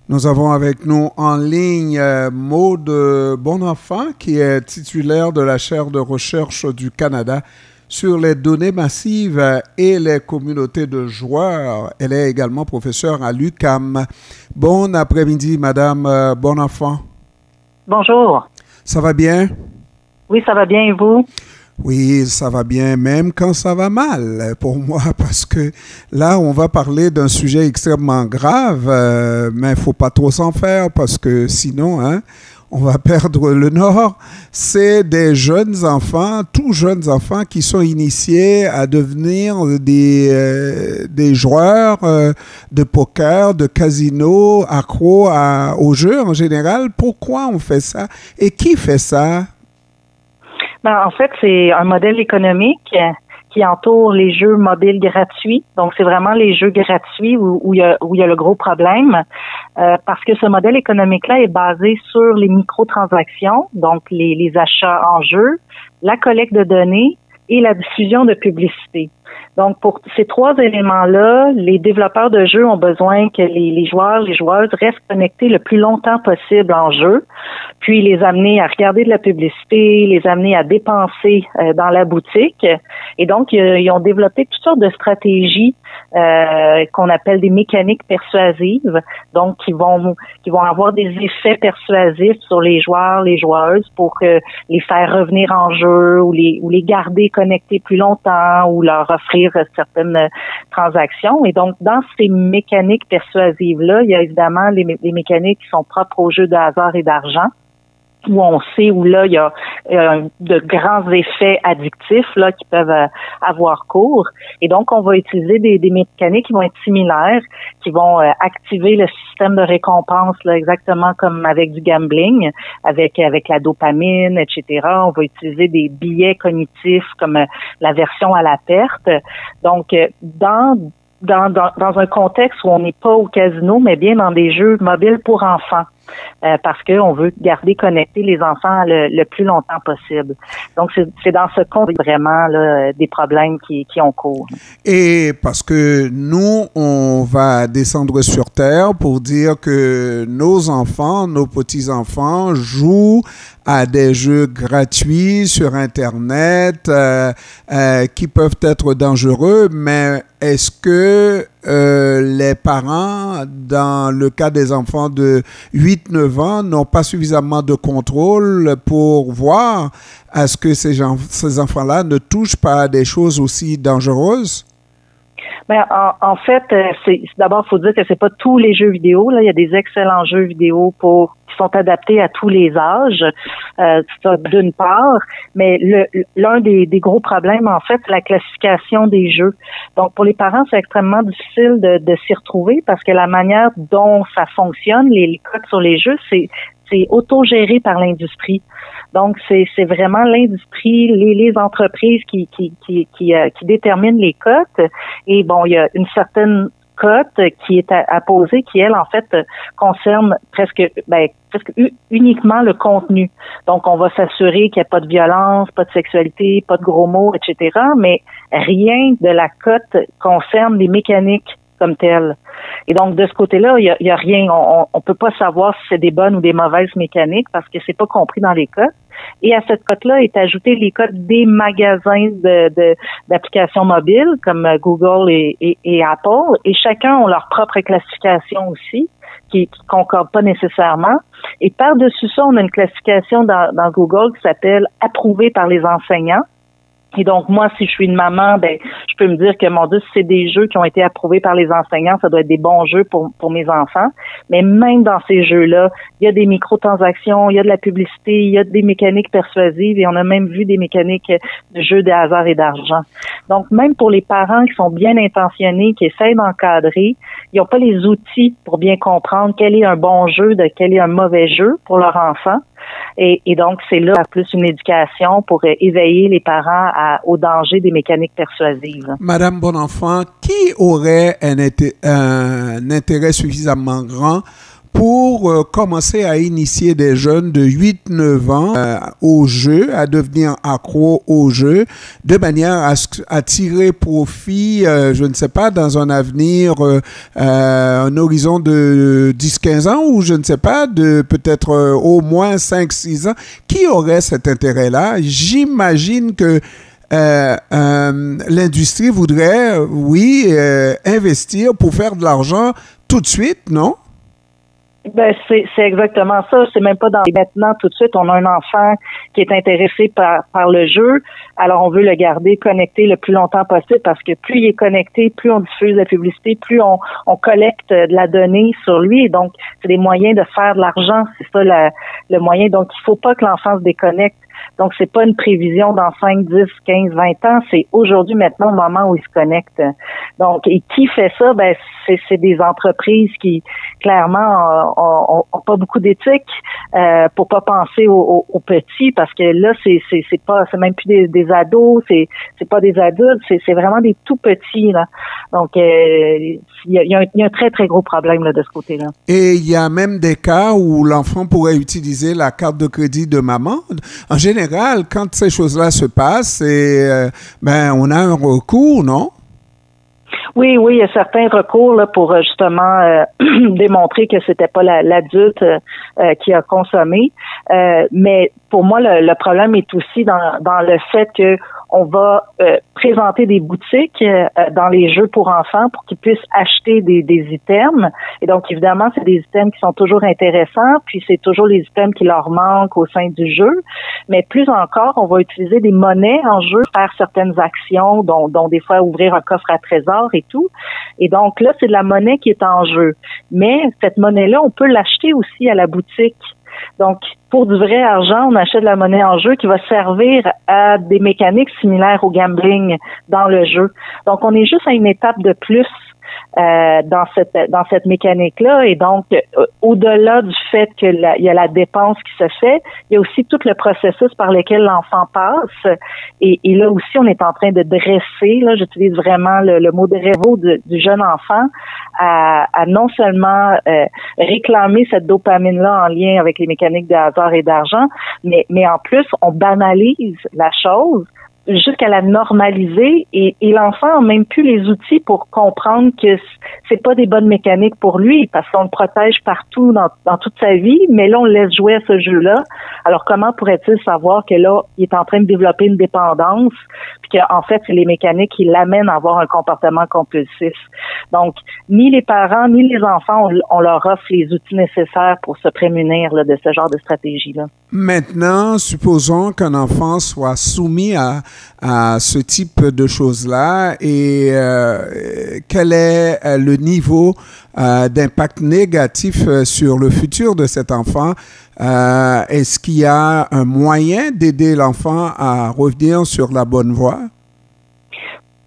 Nous avons avec nous en ligne Maude Bonenfant, qui est titulaire de la chaire de recherche du Canada sur les données massives et les communautés de joueurs. Elle est également professeure à l'UQAM. Bon après-midi, Madame Bonenfant. Bonjour. Ça va bien? Oui, ça va bien et vous? Oui, ça va bien, même quand ça va mal pour moi, parce que là, on va parler d'un sujet extrêmement grave, mais il ne faut pas trop s'en faire, parce que sinon, hein, on va perdre le nord. C'est des jeunes enfants, tout jeunes enfants, qui sont initiés à devenir des joueurs de poker, de casino, accros aux jeux en général. Pourquoi on fait ça? Et qui fait ça? En fait, c'est un modèle économique qui entoure les jeux mobiles gratuits. Donc, c'est vraiment les jeux gratuits où il y a le gros problème, parce que ce modèle économique-là est basé sur les microtransactions, donc les achats en jeu, la collecte de données et la diffusion de publicité. Donc, pour ces trois éléments-là, les développeurs de jeux ont besoin que les joueurs, les joueuses restent connectés le plus longtemps possible en jeu, puis les amener à regarder de la publicité, les amener à dépenser dans la boutique. Et donc, ils ont développé toutes sortes de stratégies qu'on appelle des mécaniques persuasives, donc qui vont avoir des effets persuasifs sur les joueurs, les joueuses pour les faire revenir en jeu ou les garder connectés plus longtemps ou leur offrir certaines transactions. Et donc, dans ces mécaniques persuasives-là, il y a évidemment les mécaniques qui sont propres aux jeux de hasard et d'argent, où on sait où là, il y a de grands effets addictifs là qui peuvent avoir cours. Et donc, on va utiliser des mécaniques qui vont être similaires, qui vont activer le système de récompense là, exactement comme avec du gambling, avec la dopamine, etc. On va utiliser des biais cognitifs comme la version à la perte. Donc, dans un contexte où on n'est pas au casino, mais bien dans des jeux mobiles pour enfants. Parce qu'on veut garder connectés les enfants le plus longtemps possible. Donc, c'est dans ce contexte vraiment là, des problèmes qui ont cours. Et parce que nous, on va descendre sur Terre pour dire que nos enfants, nos petits-enfants jouent à des jeux gratuits sur Internet qui peuvent être dangereux, mais est-ce que les parents, dans le cas des enfants de 8-9 ans, n'ont pas suffisamment de contrôle pour voir à ce que ces enfants-là ne touchent pas à des choses aussi dangereuses? En fait, d'abord, il faut dire que c'est pas tous les jeux vidéo. Là, il y a des excellents jeux vidéo qui sont adaptés à tous les âges, ça d'une part. Mais l'un des gros problèmes, en fait, c'est la classification des jeux. Donc, pour les parents, c'est extrêmement difficile de s'y retrouver parce que la manière dont ça fonctionne, les codes sur les jeux, c'est autogéré par l'industrie. Donc, c'est vraiment l'industrie, les entreprises qui déterminent les cotes. Et bon, il y a une certaine cote qui est apposée, qui, elle, en fait, concerne presque uniquement le contenu. Donc, on va s'assurer qu'il n'y a pas de violence, pas de sexualité, pas de gros mots, etc. Mais rien de la cote concerne les mécaniques comme telles. Et donc, de ce côté-là, il y a rien. On peut pas savoir si c'est des bonnes ou des mauvaises mécaniques parce que c'est pas compris dans les codes. Et à cette cote-là est ajouté les codes des magasins d'applications mobiles comme Google et Apple. Et chacun ont leur propre classification aussi qui concorde pas nécessairement. Et par-dessus ça, on a une classification dans Google qui s'appelle approuvée par les enseignants. Et donc, moi, si je suis une maman, je peux me dire que, mon Dieu, si c'est des jeux qui ont été approuvés par les enseignants, ça doit être des bons jeux pour mes enfants. Mais même dans ces jeux-là, il y a des microtransactions, il y a de la publicité, il y a des mécaniques persuasives et on a même vu des mécaniques de jeux de hasard et d'argent. Donc, même pour les parents qui sont bien intentionnés, qui essayent d'encadrer, ils n'ont pas les outils pour bien comprendre quel est un bon jeu de quel est un mauvais jeu pour leur enfant. Et donc, c'est là plus une éducation pour éveiller les parents au danger des mécaniques persuasives. Madame Bonenfant, qui aurait un intérêt suffisamment grand pour commencer à initier des jeunes de 8-9 ans au jeu, à devenir accro au jeu, de manière à tirer profit, je ne sais pas, dans un avenir, un horizon de 10-15 ans ou je ne sais pas, de peut-être au moins 5-6 ans. Qui aurait cet intérêt-là? J'imagine que l'industrie voudrait, oui, investir pour faire de l'argent tout de suite, non? Ben c'est exactement ça. C'est même pas dans maintenant tout de suite. On a un enfant qui est intéressé par le jeu. Alors on veut le garder connecté le plus longtemps possible parce que plus il est connecté, plus on diffuse la publicité, plus on collecte de la donnée sur lui. Et donc c'est des moyens de faire de l'argent. C'est ça le moyen. Donc il faut pas que l'enfant se déconnecte. Donc, c'est pas une prévision dans 5, 10, 15, 20 ans. C'est aujourd'hui, maintenant, au moment où ils se connectent. Donc, et qui fait ça? Ben, c'est des entreprises qui, clairement, ont pas beaucoup d'éthique, pour pas penser aux petits, parce que là, c'est même plus des ados, c'est pas des adultes, c'est vraiment des tout petits, là. Donc, il y a un très, très gros problème, là, de ce côté-là. Et il y a même des cas où l'enfant pourrait utiliser la carte de crédit de maman. En général, quand ces choses-là se passent, on a un recours, non? Oui, il y a certains recours là pour justement démontrer que c'était pas l'adulte qui a consommé. Mais pour moi, le problème est aussi dans le fait que on va présenter des boutiques dans les jeux pour enfants pour qu'ils puissent acheter des items. Et donc, évidemment, c'est des items qui sont toujours intéressants, puis c'est toujours les items qui leur manquent au sein du jeu. Mais plus encore, on va utiliser des monnaies en jeu, faire certaines actions, dont des fois ouvrir un coffre à trésor et tout. Et donc, là, c'est de la monnaie qui est en jeu. Mais cette monnaie-là, on peut l'acheter aussi à la boutique. Donc, pour du vrai argent, on achète de la monnaie en jeu qui va servir à des mécaniques similaires au gambling dans le jeu. Donc, on est juste à une étape de plus dans cette mécanique-là. Et donc, au-delà du fait que il y a la dépense qui se fait, il y a aussi tout le processus par lequel l'enfant passe. Et là aussi, on est en train de dresser, là, j'utilise vraiment le mot de cerveau du jeune enfant à non seulement réclamer cette dopamine-là en lien avec les mécaniques de hasard et d'argent, mais en plus, on banalise la chose jusqu'à la normaliser et l'enfant n'a même plus les outils pour comprendre que c'est pas des bonnes mécaniques pour lui parce qu'on le protège partout dans toute sa vie, mais là on le laisse jouer à ce jeu-là. Alors comment pourrait-il savoir que là il est en train de développer une dépendance puis qu'en fait c'est les mécaniques qui l'amènent à avoir un comportement compulsif. Donc ni les parents ni les enfants on leur offre les outils nécessaires pour se prémunir là, de ce genre de stratégie-là. Maintenant, supposons qu'un enfant soit soumis à ce type de choses-là et quel est le niveau d'impact négatif sur le futur de cet enfant? Est-ce qu'il y a un moyen d'aider l'enfant à revenir sur la bonne voie?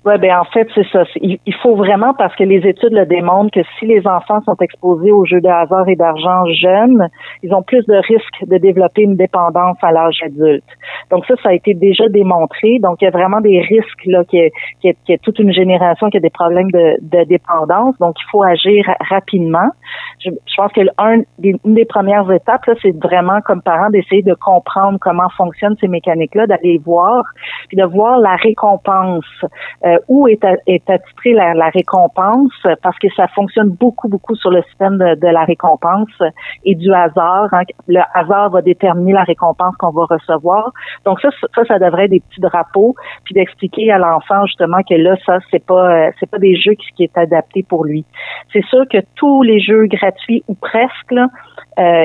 Oui, en fait, c'est ça. Il faut vraiment, parce que les études le démontrent, que si les enfants sont exposés aux jeux de hasard et d'argent jeunes, ils ont plus de risques de développer une dépendance à l'âge adulte. Donc ça a été déjà démontré. Donc il y a vraiment des risques là qu'il y a toute une génération qui a des problèmes de dépendance. Donc il faut agir rapidement. Je pense que une des premières étapes là, c'est vraiment comme parent d'essayer de comprendre comment fonctionnent ces mécaniques-là, d'aller voir, puis de voir la récompense. Où est attitrée la récompense, parce que ça fonctionne beaucoup sur le système de la récompense et du hasard. Hein. Le hasard va déterminer la récompense qu'on va recevoir. Donc ça devrait être des petits drapeaux, puis d'expliquer à l'enfant justement que là, ça, c'est pas des jeux qui est adapté pour lui. C'est sûr que tous les jeux gratuits ou presque, là,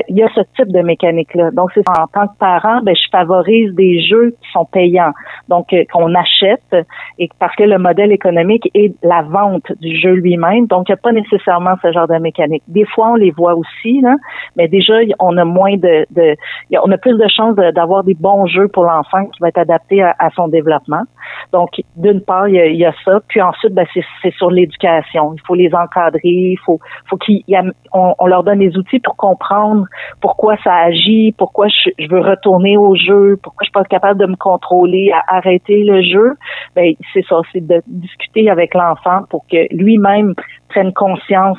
il y a ce type de mécanique-là. Donc, c'est en tant que parent, je favorise des jeux qui sont payants. Donc, qu'on achète, et parce que le modèle économique est la vente du jeu lui-même. Donc, il n'y a pas nécessairement ce genre de mécanique. Des fois, on les voit aussi, là, mais déjà, on a moins on a plus de chances d'avoir des bons jeux pour l'enfant qui va être adapté à son développement. Donc, d'une part, il y a ça. Puis ensuite, c'est sur l'éducation. Il faut les encadrer. Il faut on leur donne des outils pour comprendre pourquoi ça agit, pourquoi je veux retourner au jeu, pourquoi je suis pas capable de me contrôler, à arrêter le jeu. C'est ça, c'est de discuter avec l'enfant pour que lui-même prenne conscience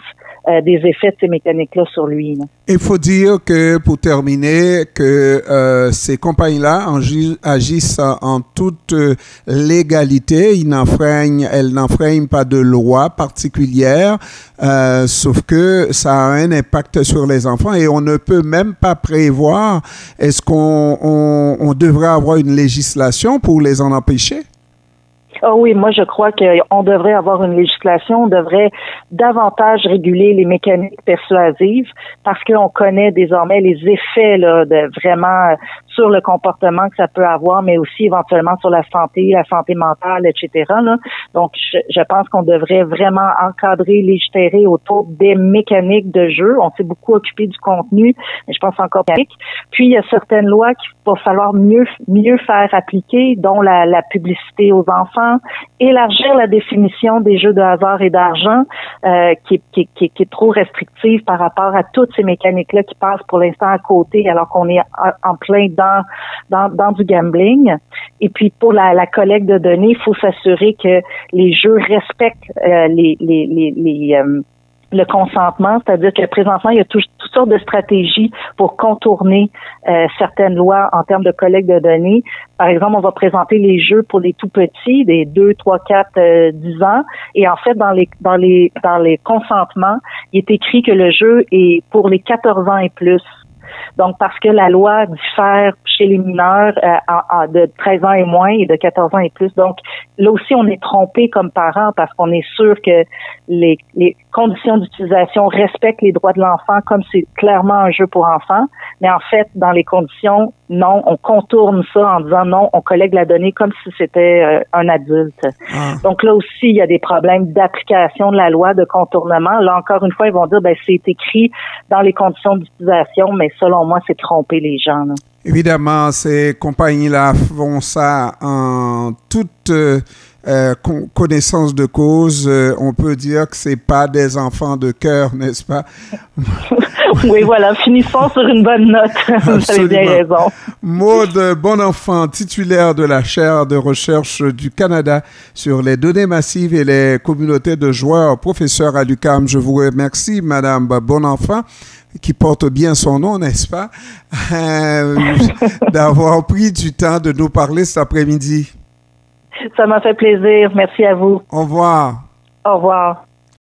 des effets de ces mécaniques-là sur lui. Il faut dire que, pour terminer, que ces compagnies-là agissent en toute légalité. Elles n'enfreignent pas de loi particulière, sauf que ça a un impact sur les enfants et on ne peut même pas prévoir. Est-ce qu'on devrait avoir une législation pour les en empêcher? Oh oui, moi je crois qu'on devrait avoir une législation, on devrait davantage réguler les mécaniques persuasives parce qu'on connaît désormais les effets là, de vraiment sur le comportement que ça peut avoir, mais aussi éventuellement sur la santé mentale, etc. Là. Donc je pense qu'on devrait vraiment encadrer, légiférer autour des mécaniques de jeu. On s'est beaucoup occupé du contenu, mais je pense encore mécanique. Puis il y a certaines lois qu'il va falloir mieux faire appliquer, dont la publicité aux enfants. Élargir la définition des jeux de hasard et d'argent qui est trop restrictive par rapport à toutes ces mécaniques-là qui passent pour l'instant à côté alors qu'on est en plein dans du gambling. Et puis pour la collecte de données, il faut s'assurer que les jeux respectent le consentement, c'est-à-dire que présentement, il y a toutes sortes de stratégies pour contourner certaines lois en termes de collecte de données. Par exemple, on va présenter les jeux pour les tout petits, des 2, 3, 4, 10 ans. Et en fait, dans les consentements, il est écrit que le jeu est pour les 14 ans et plus. Donc, parce que la loi diffère chez les mineurs de 13 ans et moins et de 14 ans et plus. Donc, là aussi, on est trompé comme parents parce qu'on est sûr que les conditions d'utilisation respectent les droits de l'enfant comme c'est clairement un jeu pour enfants. Mais en fait, dans les conditions, non, on contourne ça en disant non, on collecte la donnée comme si c'était un adulte. Donc là aussi, il y a des problèmes d'application de la loi, de contournement. Là, encore une fois, ils vont dire, c'est écrit dans les conditions d'utilisation, mais selon moi, c'est tromper les gens. Là. Évidemment, ces compagnies-là font ça en toute connaissance de cause. On peut dire que c'est pas des enfants de cœur, n'est-ce pas? Oui, voilà. Finissons sur une bonne note. Vous avez bien raison. Maude Bonenfant, titulaire de la chaire de recherche du Canada sur les données massives et les communautés de joueurs, professeur à l'UQAM. Je vous remercie, Madame Bonenfant, qui porte bien son nom, n'est-ce pas, d'avoir pris du temps de nous parler cet après-midi. Ça m'a fait plaisir. Merci à vous. Au revoir. Au revoir.